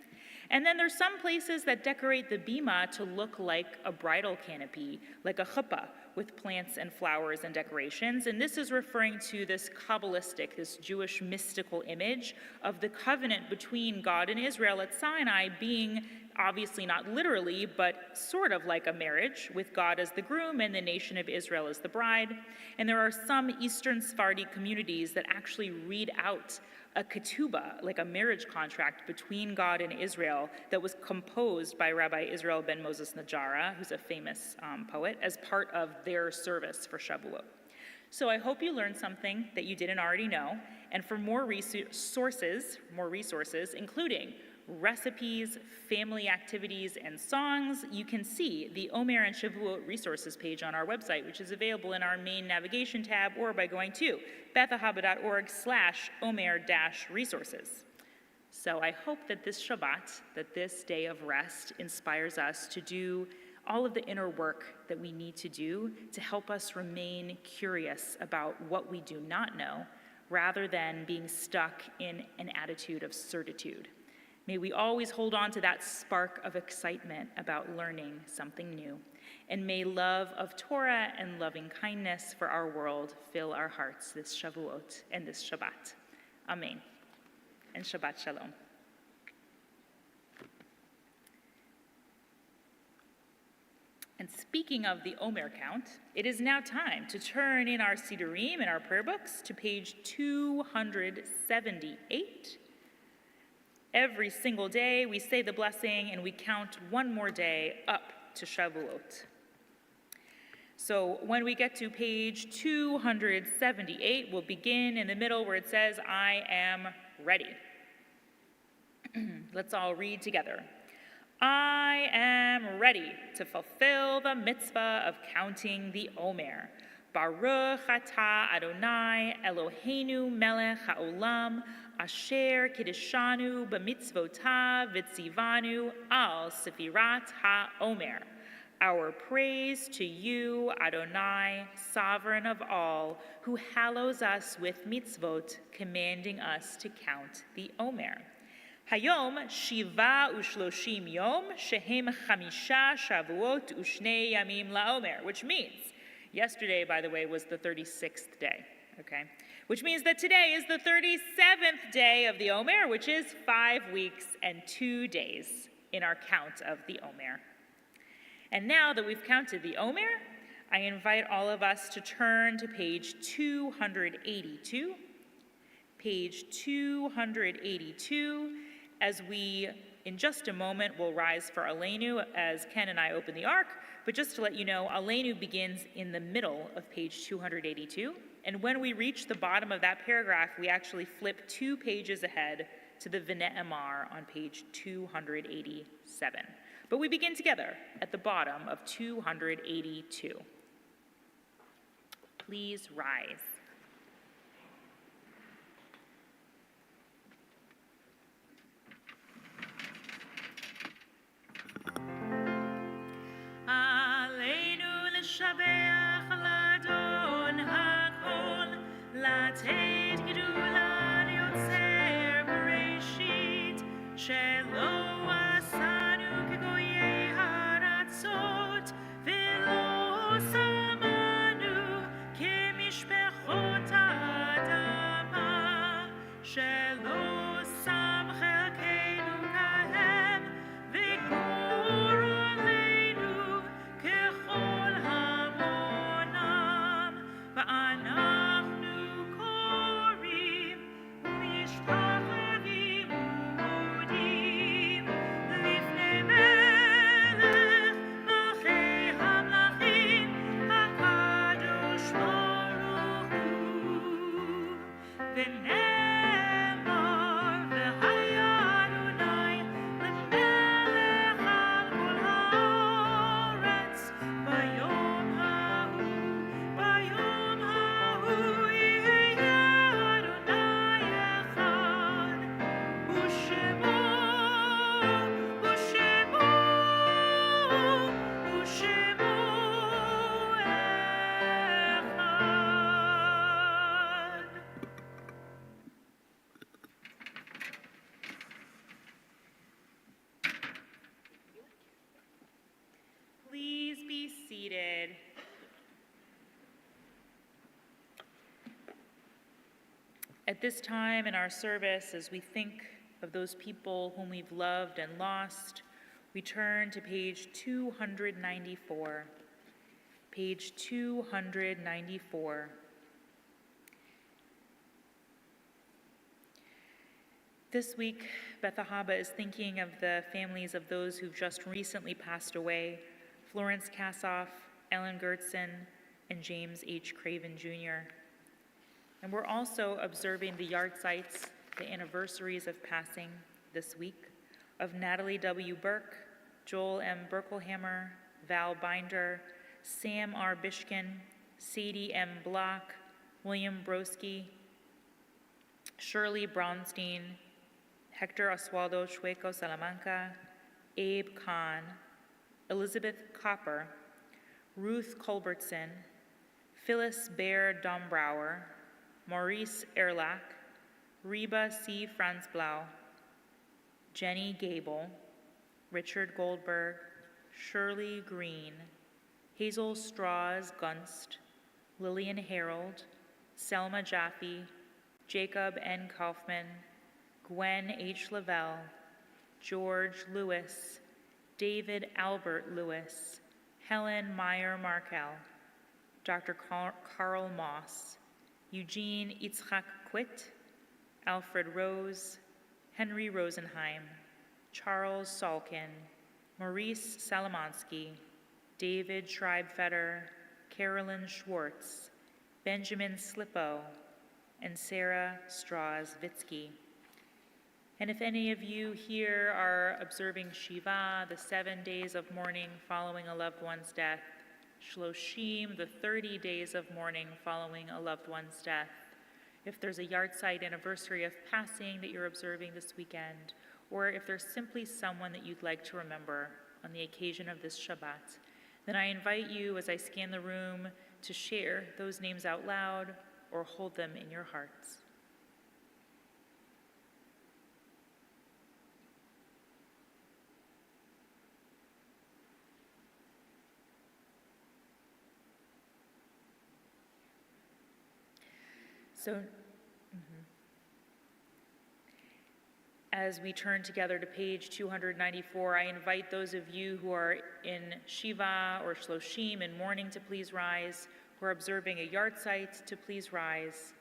And then there's some places that decorate the bima to look like a bridal canopy, like a chuppah, with plants and flowers and decorations. And this is referring to this Kabbalistic, this Jewish mystical image of the covenant between God and Israel at Sinai being obviously not literally, but sort of like a marriage, with God as the groom and the nation of Israel as the bride. And there are some Eastern Sephardi communities that actually read out a ketubah, like a marriage contract between God and Israel that was composed by Rabbi Israel ben Moses Najara, who's a famous poet, as part of their service for Shavuot. So I hope you learned something that you didn't already know, and for more resources, including recipes, family activities, and songs, you can see the Omer and Shavuot resources page on our website, which is available in our main navigation tab or by going to bethahabah.org/Omer-resources. So I hope that this Shabbat, that this day of rest, inspires us to do all of the inner work that we need to do to help us remain curious about what we do not know, rather than being stuck in an attitude of certitude. May we always hold on to that spark of excitement about learning something new. And may love of Torah and loving kindness for our world fill our hearts this Shavuot and this Shabbat. Amen. And Shabbat Shalom. And speaking of the Omer count, it is now time to turn in our Sidurim and our prayer books to page 278. Every single day, we say the blessing and we count one more day up to Shavuot. So when we get to page 278, we'll begin in the middle where it says, I am ready. Let's all read together. I am ready to fulfill the mitzvah of counting the Omer. Baruch atah Adonai Eloheinu melech haolam asher kiddushanu b'mitzvotav v'tzivanu al sefirat ha'omer. Our praise to you, Adonai, sovereign of all, who hallows us with mitzvot, commanding us to count the Omer. Hayom shiva ushloshim yom shehem chamisha shavuot ushne yamim laomer, which means, yesterday, by the way, was the 36th day, okay? Which means that today is the 37th day of the Omer, which is 5 weeks and 2 days in our count of the Omer. And now that we've counted the Omer, I invite all of us to turn to page 282. Page 282, as we, in just a moment, will rise for Aleinu as Ken and I open the Ark. But just to let you know, Aleinu begins in the middle of page 282. And when we reach the bottom of that paragraph, we actually flip 2 pages ahead to the V'ne'emar on page 287. But we begin together at the bottom of 282. Please rise. Aleinu l'shabeach l'adon hakol, לתת גדולה ליוצר בראשית, שלא עשנו כגויי הארצות, ולא שמנו כמשפחות At this time in our service, as we think of those people whom we've loved and lost, we turn to page 294. Page 294. This week, Beth Ahabah is thinking of the families of those who've just recently passed away: Florence Kassoff, Ellen Gertson, and James H. Craven Jr. And we're also observing the yard sites, the anniversaries of passing this week, of Natalie W. Burke, Joel M. Berkelhammer, Val Binder, Sam R. Bishkin, Sadie M. Block, William Broski, Shirley Braunstein, Hector Oswaldo Chueco Salamanca, Abe Kahn, Elizabeth Copper, Ruth Culbertson, Phyllis Baer Dombrower, Maurice Erlach, Reba C. Franzblau, Jenny Gable, Richard Goldberg, Shirley Green, Hazel Strauss Gunst, Lillian Harold, Selma Jaffe, Jacob N. Kaufman, Gwen H. Lavelle, George Lewis, David Albert Lewis, Helen Meyer Markel, Dr. Carl Moss, Eugene Itzhak Quitt, Alfred Rose, Henry Rosenheim, Charles Salkin, Maurice Salomonsky, David Schreibfeder, Carolyn Schwartz, Benjamin Slippo, and Sarah Strauss-Vitsky. And if any of you here are observing Shiva, the 7 days of mourning following a loved one's death, Shloshim, the 30 days of mourning following a loved one's death, if there's a yahrzeit anniversary of passing that you're observing this weekend, or if there's simply someone that you'd like to remember on the occasion of this Shabbat, then I invite you, as I scan the room, to share those names out loud or hold them in your hearts. So, as we turn together to page 294, I invite those of you who are in Shiva or Shloshim in mourning to please rise, who are observing a yahrzeit to please rise.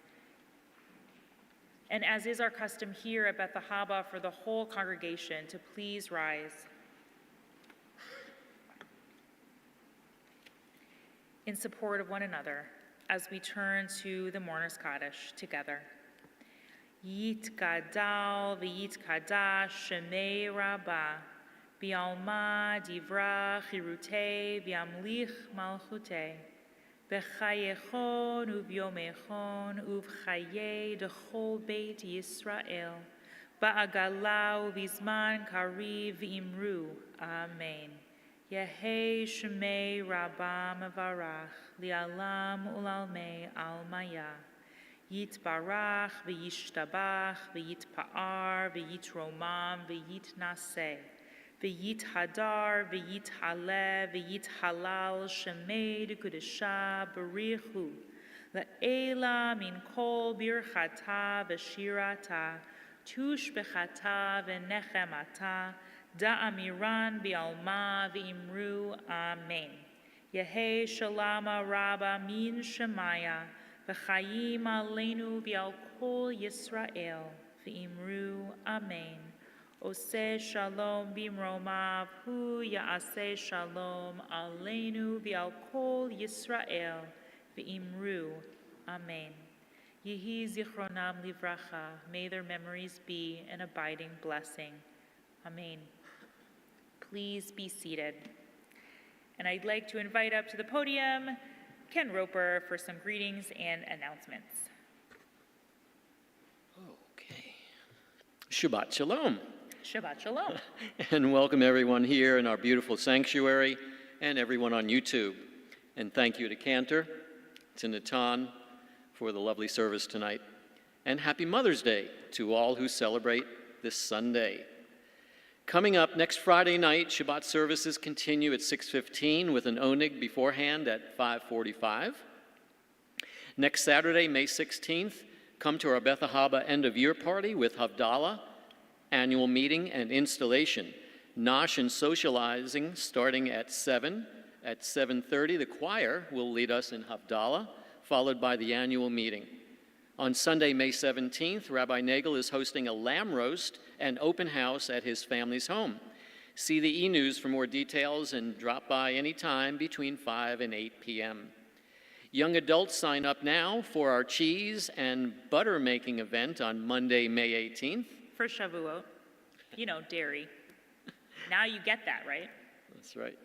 And as is our custom here at Beth Ahabah, for the whole congregation to please rise. In support of one another, as we turn to the Mourner's Kaddish together. Yit Gadal v'yit Kadash Shemei Rabbah B'alma Divra Chirutei V'amlich Malchutei B'chayechon u'b'yomechon u'v'chayei D'chol Beit Yisrael Ba'agala u'v'zman Kariv V'imru. Amen. Yehei Shemei Rabbah Mevarach Li'alam U'lalmei Almaya Yitbarach v'yishtabach v'yitpa'ar v'yitromam v'yitnaseh v'yithadar v'yithaleh v'yithalal shemei d'kudesha b'richu le'ela min kol birchata v'shirata tush b'chata v'nechemata da'amiran bi'alma v'imru. Amen. Yehei shalama rabba min shemaya V'chayim aleinu v'al kol Yisrael v'imru. Amen. Oseh shalom b'mromav hu ya'aseh shalom aleinu v'al kol Yisrael v'imru. Amen. Yehi zichronam livracha. May their memories be an abiding blessing. Amen. Please be seated. And I'd like to invite up to the podium Ken Roper for some greetings and announcements. Okay. Shabbat Shalom. Shabbat Shalom. And welcome everyone here in our beautiful sanctuary and everyone on YouTube. And thank you to Cantor, to Natan for the lovely service tonight. And happy Mother's Day to all who celebrate this Sunday. Coming up next Friday night, Shabbat services continue at 6:15 with an onig beforehand at 5:45. Next Saturday, May 16th, Come to our Beth Ahabah end-of-year party with Havdalah, annual meeting, and installation. Nosh and socializing starting at 7. At 7:30, the choir will lead us in Havdalah, followed by the annual meeting. On Sunday, May 17th, Rabbi Nagel is hosting a lamb roast and open house at his family's home. See the e-news for more details and drop by anytime between 5 and 8 p.m. Young adults sign up now for our cheese and butter making event on Monday, May 18th. For Shavuot. You know, dairy. Now you get that, right? That's right.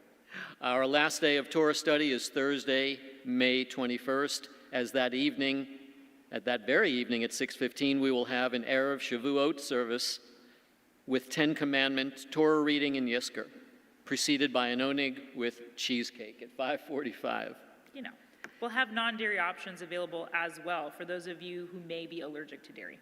Our last day of Torah study is Thursday, May 21st. At that very evening at 6:15, we will have an Erev Shavuot service with 10 Commandment Torah reading in Yizkor, preceded by an onig with cheesecake at 5:45. You know. We'll have non-dairy options available as well for those of you who may be allergic to dairy.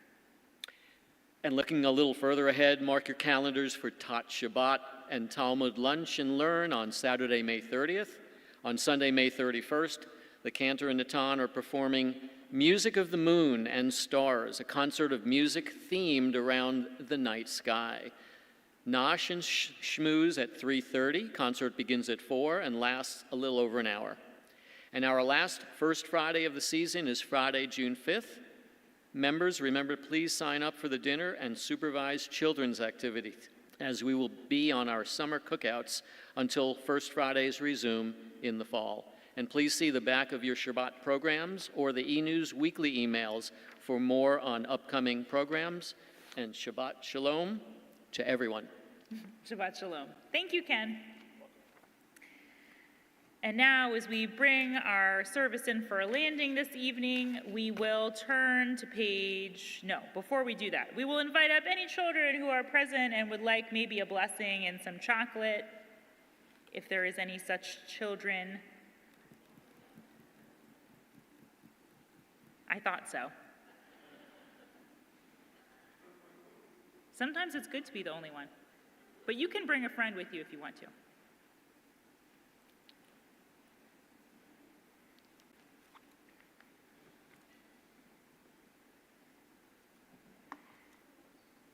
And looking a little further ahead, mark your calendars for Tat Shabbat and Talmud Lunch and Learn on Saturday, May 30th. On Sunday, May 31st, the Cantor and Natan are performing Music of the Moon and Stars, a concert of music themed around the night sky. Nosh and Shmooze at 3:30. Concert begins at 4 and lasts a little over an hour. And our last first Friday of the season is Friday, June 5th. Members, remember, please sign up for the dinner and supervise children's activities, as we will be on our summer cookouts until First Fridays resume in the fall. And please see the back of your Shabbat programs or the e-news weekly emails for more on upcoming programs. And Shabbat Shalom to everyone. Shabbat Shalom. Thank you, Ken. And now, as we bring our service in for a landing this evening, we will turn to before we do that, we will invite up any children who are present and would like maybe a blessing and some chocolate, if there is any such children. I thought so. Sometimes it's good to be the only one, but you can bring a friend with you if you want to.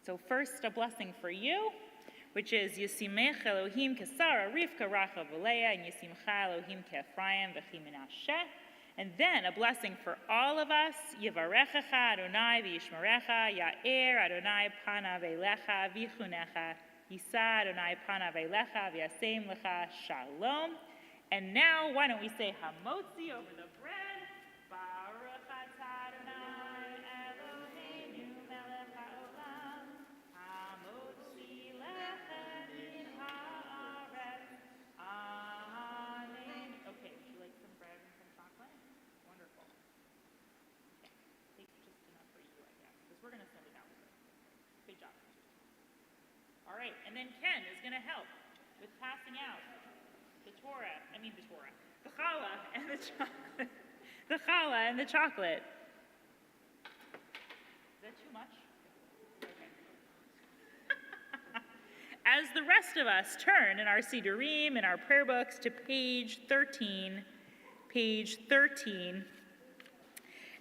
So first, a blessing for you, which is Yisimech Elohim Kesara Rivka Rachav Leah, and Yisimcha Elohim Ke'Ephraim V'chi Menashe. And then a blessing for all of us, Yivarechecha Adonai V'yishmerecha, Ya'er Adonai Panav Elecha V'yichunecha, Yisa Adonai Panav Elecha V'yasem Lecha Shalom. And now, why don't we say Hamotzi over the bread? Baruch atah Adonai Eloheinu melech haolam, hamotzi lechem min haaretz. Amen. Okay, would you like some bread and some chocolate? Wonderful. Okay, take just enough for you, I guess, because we're going to send it out. Good job. All right, and then Ken is going to help with passing out the challah and the chocolate. The challah and the chocolate. Is that too much? Okay. As the rest of us turn in our Sidurim and our prayer books to page 13,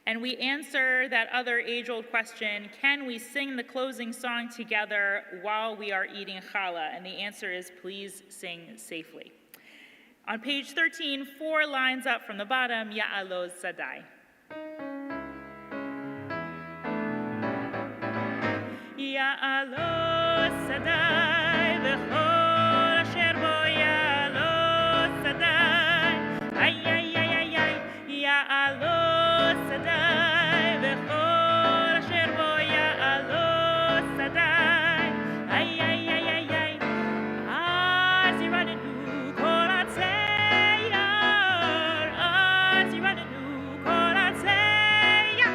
and we answer that other age-old question, can we sing the closing song together while we are eating challah? And the answer is, please sing safely. On page 13, 4 lines up from the bottom, Ya'aloz Sadai. Ya'aloz Sadai, v'chol asher bo Ya'aloz Sadai. Ay, ay, ay, ay, ay, Ya'aloz Sadai, v'chol asher bo Ya'aloz Sadai. Ay, ay, ay, ay, ay, az yiradenu kol hatzeyar, az yiradenu kol hatzeyar,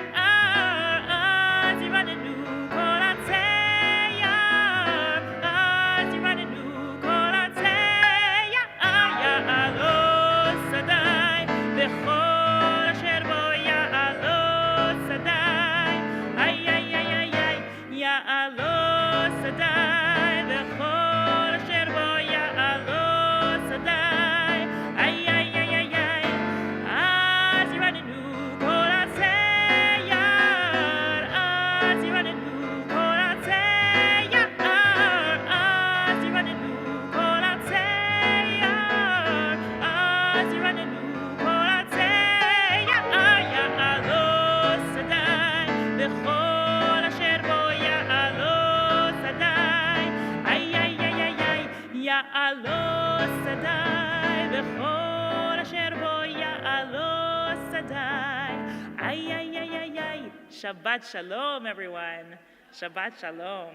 az yiradenu kol hatzeyar, יעלו שדי, וכל אשר בו יעלו שדי. Ay, ay, ay, ay, ay. Shabbat shalom, everyone. Shabbat shalom.